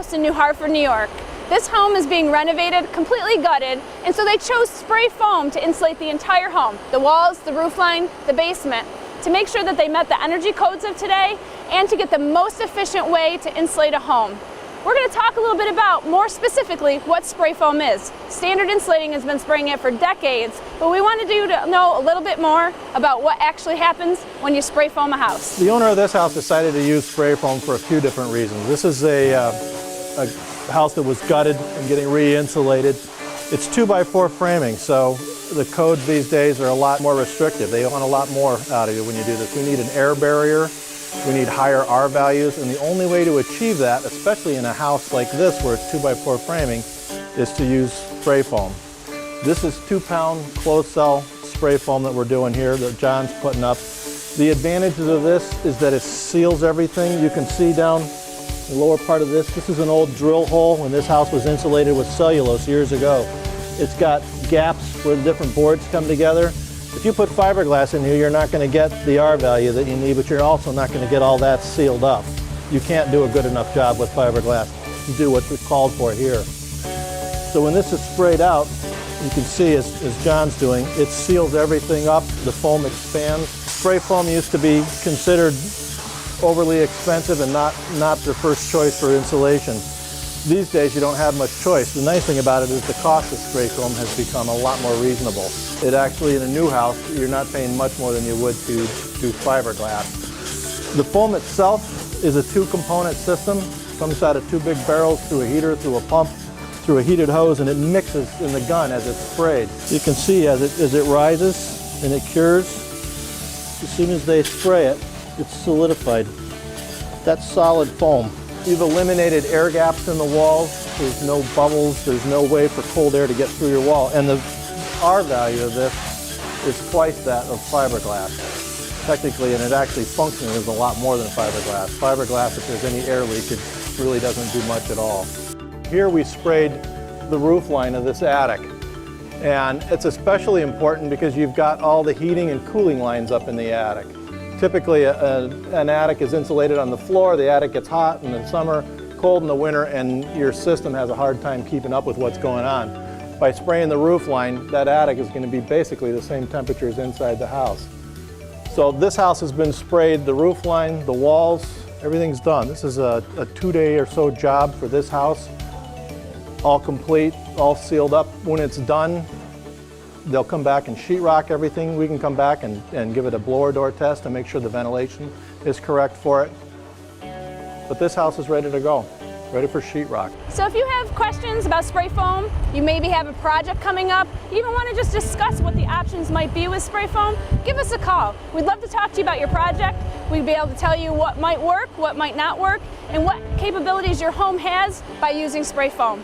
house in New Hartford, New York. This home is being renovated, completely gutted, and so they chose spray foam to insulate the entire home, the walls, the roofline, the basement, to make sure that they met the energy codes of today and to get the most efficient way to insulate a home. We're going to talk a little bit about, more specifically, what spray foam is. Standard Insulating has been spraying it for decades, but we wanted you to know a little bit more about what actually happens when you spray foam a house. The owner of this house decided to use spray foam for a few different reasons. This is a house that was gutted and getting re-insulated. It's 2x4 framing, so the codes these days are a lot more restrictive. They want a lot more out of you when you do this. We need an air barrier. We need higher R values, and the only way to achieve that, especially in a house like this where it's 2x4 framing, is to use spray foam. This is 2-pound closed cell spray foam that we're doing here that John's putting up. The advantages of this is that it seals everything. You can see down the lower part of this. This is an old drill hole when this house was insulated with cellulose years ago. It's got gaps where the different boards come together. If you put fiberglass in here, you're not going to get the R value that you need, but you're also not going to get all that sealed up. You can't do a good enough job with fiberglass to do what's called for here. So when this is sprayed out, you can see, as John's doing, it seals everything up, the foam expands. Spray foam used to be considered overly expensive and not the first choice for insulation. These days you don't have much choice. The nice thing about it is the cost of spray foam has become a lot more reasonable. It actually, in a new house, you're not paying much more than you would to do fiberglass. The foam itself is a 2-component system. It comes out of 2 big barrels through a heater, through a pump, through a heated hose, and it mixes in the gun as it's sprayed. You can see as it rises and it cures, as soon as they spray it, it's solidified. That's solid foam. You've eliminated air gaps in the walls. There's no bubbles. There's no way for cold air to get through your wall. And the R value of this is twice that of fiberglass, technically, and it actually functionally is a lot more than fiberglass. Fiberglass, if there's any air leakage, really doesn't do much at all. Here we sprayed the roof line of this attic. And it's especially important because you've got all the heating and cooling lines up in the attic. Typically, an attic is insulated on the floor. The attic gets hot in the summer, cold in the winter, and your system has a hard time keeping up with what's going on. By spraying the roof line, that attic is going to be basically the same temperature as inside the house. So this house has been sprayed, the roof line, the walls, everything's done. This is a 2-day or so job for this house. All complete, all sealed up. When it's done, they'll come back and sheetrock everything. We can come back and give it a blower door test and make sure the ventilation is correct for it. But this house is ready to go, ready for sheetrock. So if you have questions about spray foam, you maybe have a project coming up, you even want to just discuss what the options might be with spray foam, give us a call. We'd love to talk to you about your project. We'd be able to tell you what might work, what might not work, and what capabilities your home has by using spray foam.